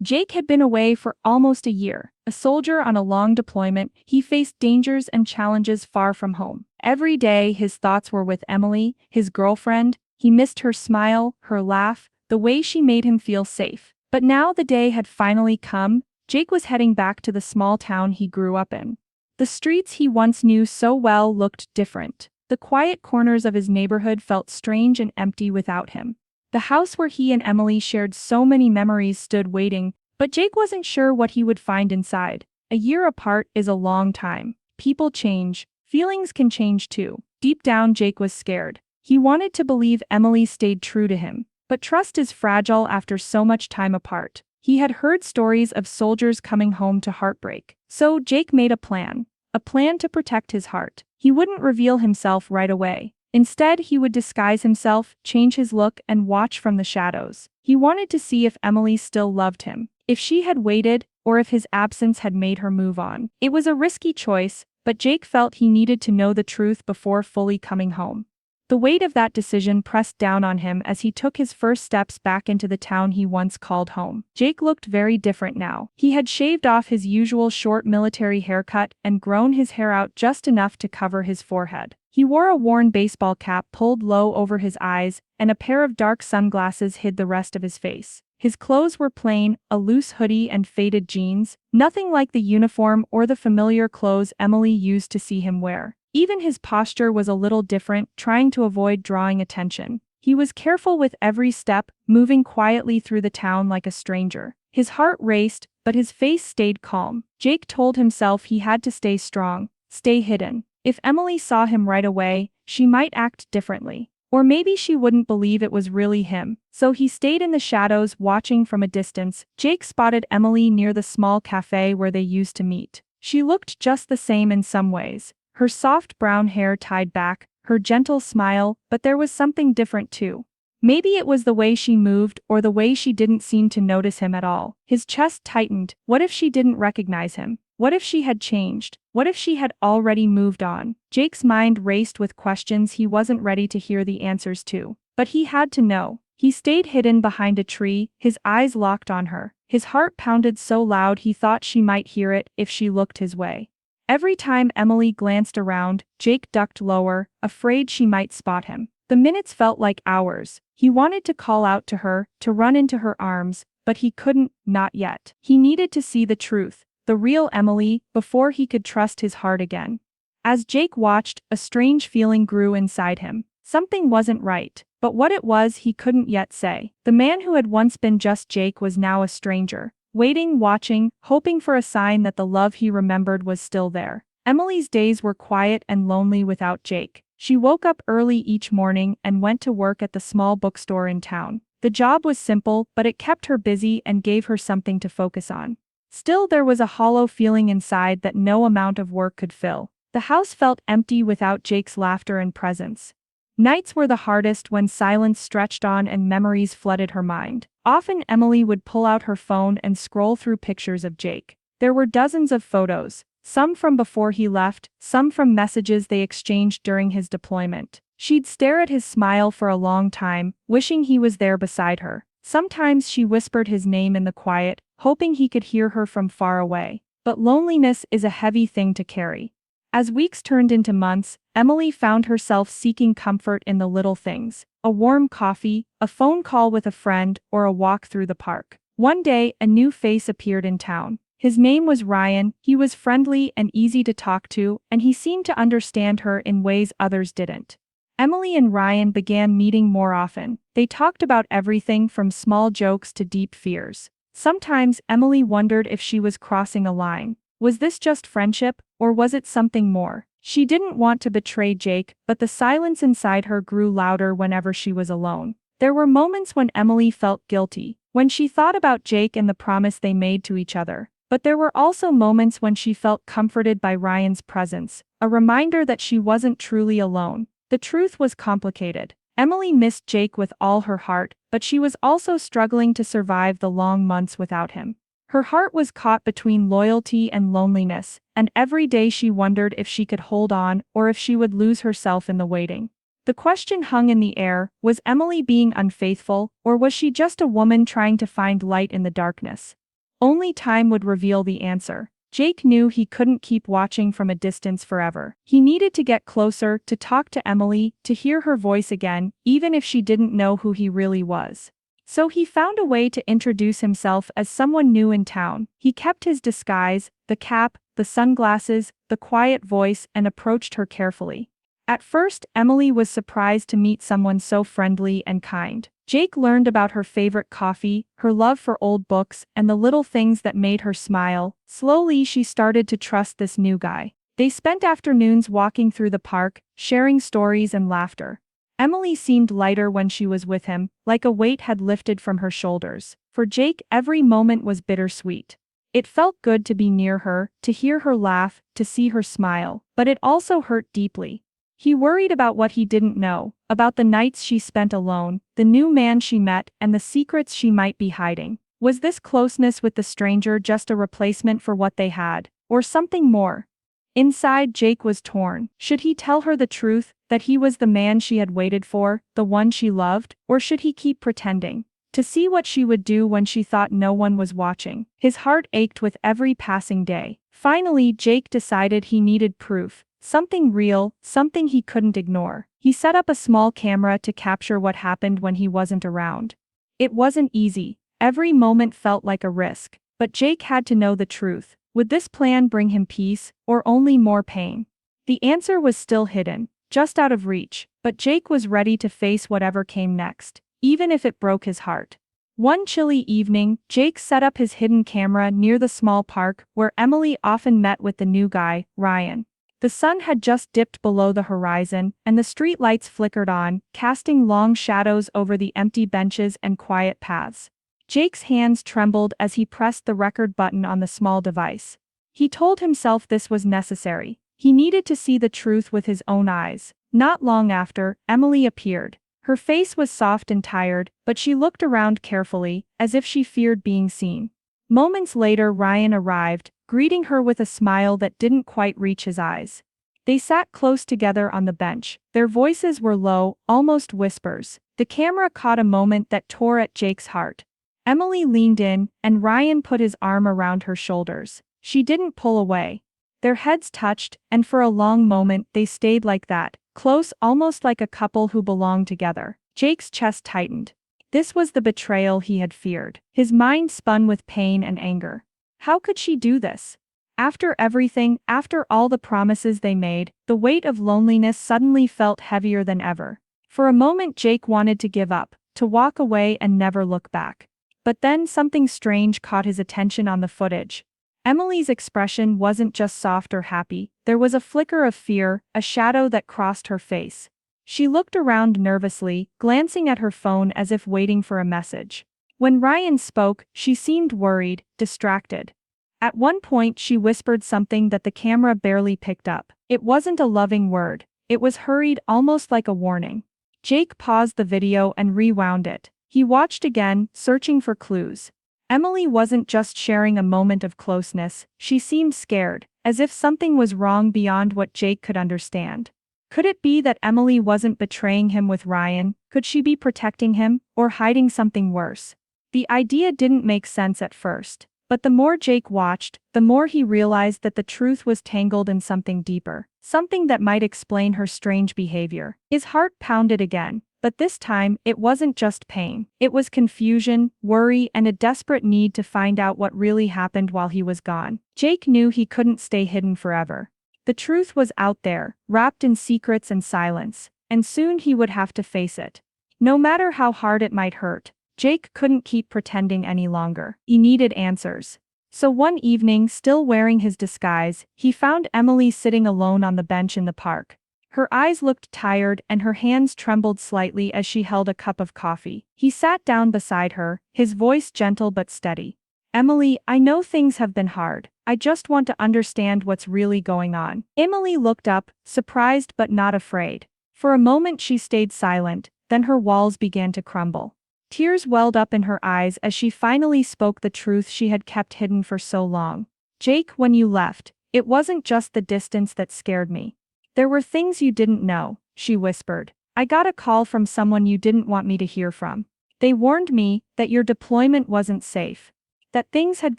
Jake had been away for almost a year. A soldier on a long deployment, he faced dangers and challenges far from home. Every day, his thoughts were with Emily, his girlfriend. He missed her smile, her laugh, the way she made him feel safe. But now the day had finally come. Jake was heading back to the small town he grew up in. The streets he once knew so well looked different. The quiet corners of his neighborhood felt strange and empty without him. The house where he and Emily shared so many memories stood waiting, but Jake wasn't sure what he would find inside. A year apart is a long time. People change. Feelings can change too. Deep down, Jake was scared. He wanted to believe Emily stayed true to him. But trust is fragile after so much time apart. He had heard stories of soldiers coming home to heartbreak. So Jake made a plan. A plan to protect his heart. He wouldn't reveal himself right away. Instead, he would disguise himself, change his look, and watch from the shadows. He wanted to see if Emily still loved him, if she had waited, or if his absence had made her move on. It was a risky choice, but Jake felt he needed to know the truth before fully coming home. The weight of that decision pressed down on him as he took his first steps back into the town he once called home. Jake looked very different now. He had shaved off his usual short military haircut and grown his hair out just enough to cover his forehead. He wore a worn baseball cap pulled low over his eyes, and a pair of dark sunglasses hid the rest of his face. His clothes were plain, a loose hoodie and faded jeans, nothing like the uniform or the familiar clothes Emily used to see him wear. Even his posture was a little different, trying to avoid drawing attention. He was careful with every step, moving quietly through the town like a stranger. His heart raced, but his face stayed calm. Jake told himself he had to stay strong, stay hidden. If Emily saw him right away, she might act differently. Or maybe she wouldn't believe it was really him. So he stayed in the shadows, watching from a distance. Jake spotted Emily near the small cafe where they used to meet. She looked just the same in some ways. Her soft brown hair tied back, her gentle smile, but there was something different too. Maybe it was the way she moved or the way she didn't seem to notice him at all. His chest tightened. What if she didn't recognize him? What if she had changed? What if she had already moved on? Jake's mind raced with questions he wasn't ready to hear the answers to. But he had to know. He stayed hidden behind a tree, his eyes locked on her. His heart pounded so loud he thought she might hear it if she looked his way. Every time Emily glanced around, Jake ducked lower, afraid she might spot him. The minutes felt like hours. He wanted to call out to her, to run into her arms, but he couldn't, not yet. He needed to see the truth, the real Emily, before he could trust his heart again. As Jake watched, a strange feeling grew inside him. Something wasn't right, but what it was he couldn't yet say. The man who had once been just Jake was now a stranger. Waiting, watching, hoping for a sign that the love he remembered was still there. Emily's days were quiet and lonely without Jake. She woke up early each morning and went to work at the small bookstore in town. The job was simple, but it kept her busy and gave her something to focus on. Still, there was a hollow feeling inside that no amount of work could fill. The house felt empty without Jake's laughter and presence. Nights were the hardest when silence stretched on and memories flooded her mind. Often Emily would pull out her phone and scroll through pictures of Jake. There were dozens of photos, some from before he left, some from messages they exchanged during his deployment. She'd stare at his smile for a long time, wishing he was there beside her. Sometimes she whispered his name in the quiet, hoping he could hear her from far away. But loneliness is a heavy thing to carry. As weeks turned into months, Emily found herself seeking comfort in the little things. A warm coffee, a phone call with a friend, or a walk through the park. One day, a new face appeared in town. His name was Ryan. He was friendly and easy to talk to, and he seemed to understand her in ways others didn't. Emily and Ryan began meeting more often. They talked about everything from small jokes to deep fears. Sometimes Emily wondered if she was crossing a line. Was this just friendship, or was it something more? She didn't want to betray Jake, but the silence inside her grew louder whenever she was alone. There were moments when Emily felt guilty, when she thought about Jake and the promise they made to each other. But there were also moments when she felt comforted by Ryan's presence, a reminder that she wasn't truly alone. The truth was complicated. Emily missed Jake with all her heart, but she was also struggling to survive the long months without him. Her heart was caught between loyalty and loneliness, and every day she wondered if she could hold on or if she would lose herself in the waiting. The question hung in the air: was Emily being unfaithful, or was she just a woman trying to find light in the darkness? Only time would reveal the answer. Jake knew he couldn't keep watching from a distance forever. He needed to get closer, to talk to Emily, to hear her voice again, even if she didn't know who he really was. So he found a way to introduce himself as someone new in town. He kept his disguise, the cap, the sunglasses, the quiet voice, and approached her carefully. At first, Emily was surprised to meet someone so friendly and kind. Jake learned about her favorite coffee, her love for old books, and the little things that made her smile. Slowly, she started to trust this new guy. They spent afternoons walking through the park, sharing stories and laughter. Emily seemed lighter when she was with him, like a weight had lifted from her shoulders. For Jake, every moment was bittersweet. It felt good to be near her, to hear her laugh, to see her smile, but it also hurt deeply. He worried about what he didn't know, about the nights she spent alone, the new man she met, and the secrets she might be hiding. Was this closeness with the stranger just a replacement for what they had, or something more? Inside, Jake was torn. Should he tell her the truth, that he was the man she had waited for, the one she loved, or should he keep pretending? To see what she would do when she thought no one was watching. His heart ached with every passing day. Finally, Jake decided he needed proof. Something real, something he couldn't ignore. He set up a small camera to capture what happened when he wasn't around. It wasn't easy. Every moment felt like a risk. But Jake had to know the truth. Would this plan bring him peace, or only more pain? The answer was still hidden, just out of reach, but Jake was ready to face whatever came next, even if it broke his heart. One chilly evening, Jake set up his hidden camera near the small park where Emily often met with the new guy, Ryan. The sun had just dipped below the horizon, and the street lights flickered on, casting long shadows over the empty benches and quiet paths. Jake's hands trembled as he pressed the record button on the small device. He told himself this was necessary. He needed to see the truth with his own eyes. Not long after, Emily appeared. Her face was soft and tired, but she looked around carefully, as if she feared being seen. Moments later, Ryan arrived, greeting her with a smile that didn't quite reach his eyes. They sat close together on the bench. Their voices were low, almost whispers. The camera caught a moment that tore at Jake's heart. Emily leaned in, and Ryan put his arm around her shoulders. She didn't pull away. Their heads touched, and for a long moment they stayed like that, close, almost like a couple who belonged together. Jake's chest tightened. This was the betrayal he had feared. His mind spun with pain and anger. How could she do this? After everything, after all the promises they made, the weight of loneliness suddenly felt heavier than ever. For a moment Jake wanted to give up, to walk away and never look back. But then something strange caught his attention on the footage. Emily's expression wasn't just soft or happy, there was a flicker of fear, a shadow that crossed her face. She looked around nervously, glancing at her phone as if waiting for a message. When Ryan spoke, she seemed worried, distracted. At one point she whispered something that the camera barely picked up. It wasn't a loving word. It was hurried, almost like a warning. Jake paused the video and rewound it. He watched again, searching for clues. Emily wasn't just sharing a moment of closeness, she seemed scared, as if something was wrong beyond what Jake could understand. Could it be that Emily wasn't betraying him with Ryan? Could she be protecting him, or hiding something worse? The idea didn't make sense at first, but the more Jake watched, the more he realized that the truth was tangled in something deeper, something that might explain her strange behavior. His heart pounded again. But this time, it wasn't just pain. It was confusion, worry, and a desperate need to find out what really happened while he was gone. Jake knew he couldn't stay hidden forever. The truth was out there, wrapped in secrets and silence, and soon he would have to face it. No matter how hard it might hurt, Jake couldn't keep pretending any longer. He needed answers. So one evening, still wearing his disguise, he found Emily sitting alone on the bench in the park. Her eyes looked tired and her hands trembled slightly as she held a cup of coffee. He sat down beside her, his voice gentle but steady. "Emily, I know things have been hard. I just want to understand what's really going on." Emily looked up, surprised but not afraid. For a moment she stayed silent, then her walls began to crumble. Tears welled up in her eyes as she finally spoke the truth she had kept hidden for so long. "Jake, when you left, it wasn't just the distance that scared me. There were things you didn't know," she whispered. "I got a call from someone you didn't want me to hear from. They warned me that your deployment wasn't safe. that things had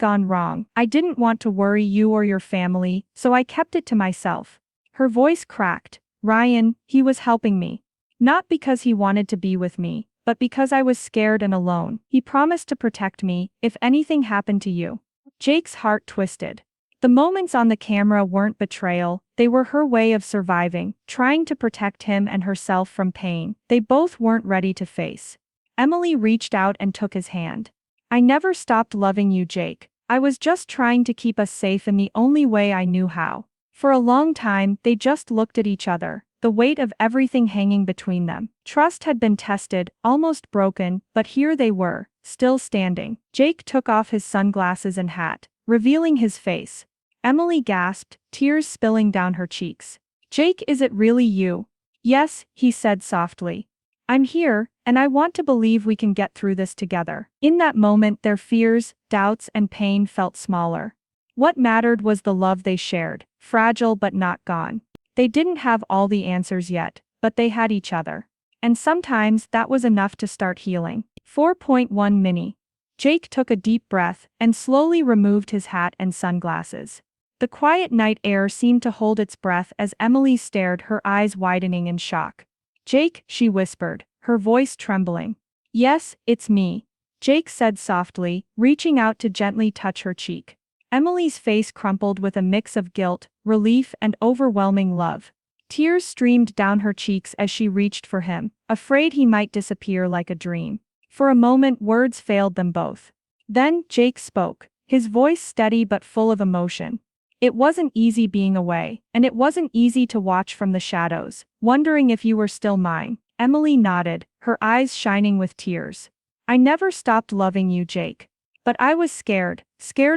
gone wrong. I didn't want to worry you or your family, so I kept it to myself. Her voice cracked. Ryan, he was helping me. Not because he wanted to be with me, but because I was scared and alone. He promised to protect me if anything happened to you. Jake's heart twisted. The moments on the camera weren't betrayal, they were her way of surviving, trying to protect him and herself from pain they both weren't ready to face. Emily reached out and took his hand. I never stopped loving you, Jake. I was just trying to keep us safe in the only way I knew how. For a long time, they just looked at each other, the weight of everything hanging between them. Trust had been tested, almost broken, but here they were, still standing. Jake took off his sunglasses and hat, revealing his face. Emily gasped, tears spilling down her cheeks. Jake, is it really you? Yes, he said softly. I'm here, and I want to believe we can get through this together. In that moment, their fears, doubts, and pain felt smaller. What mattered was the love they shared, fragile but not gone. They didn't have all the answers yet, but they had each other. And sometimes that was enough to start healing. 4.1 Mini. Jake took a deep breath and slowly removed his hat and sunglasses. The quiet night air seemed to hold its breath as Emily stared, her eyes widening in shock. Jake, she whispered, her voice trembling. Yes, it's me. Jake said softly, reaching out to gently touch her cheek. Emily's face crumpled with a mix of guilt, relief, and overwhelming love. Tears streamed down her cheeks as she reached for him, afraid he might disappear like a dream. For a moment, words failed them both. Then, Jake spoke, his voice steady but full of emotion. It wasn't easy being away, and it wasn't easy to watch from the shadows, wondering if you were still mine. Emily nodded, her eyes shining with tears. I never stopped loving you, Jake. But I was scared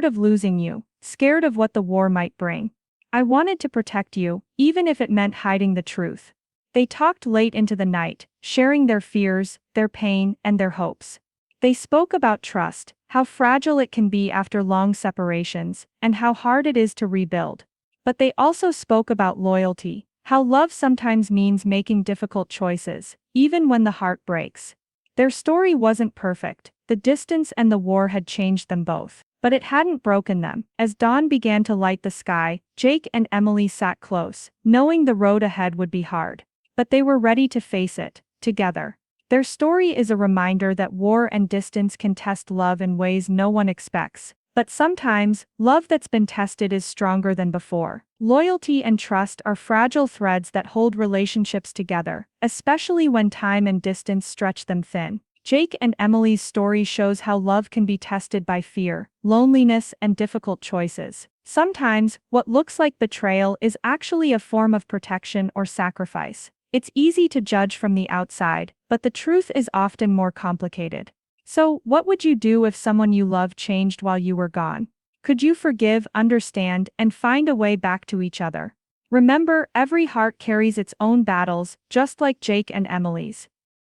of losing you, scared of what the war might bring. I wanted to protect you, even if it meant hiding the truth. They talked late into the night, sharing their fears, their pain, and their hopes. They spoke about trust, how fragile it can be after long separations, and how hard it is to rebuild. But they also spoke about loyalty, how love sometimes means making difficult choices, even when the heart breaks. Their story wasn't perfect, the distance and the war had changed them both. But it hadn't broken them. As dawn began to light the sky, Jake and Emily sat close, knowing the road ahead would be hard. But they were ready to face it, together. Their story is a reminder that war and distance can test love in ways no one expects. But sometimes, love that's been tested is stronger than before. Loyalty and trust are fragile threads that hold relationships together, especially when time and distance stretch them thin. Jake and Emily's story shows how love can be tested by fear, loneliness, and difficult choices. Sometimes, what looks like betrayal is actually a form of protection or sacrifice. It's easy to judge from the outside, but the truth is often more complicated. So, what would you do if someone you loved changed while you were gone? Could you forgive, understand, and find a way back to each other? Remember, every heart carries its own battles, just like Jake and Emily's.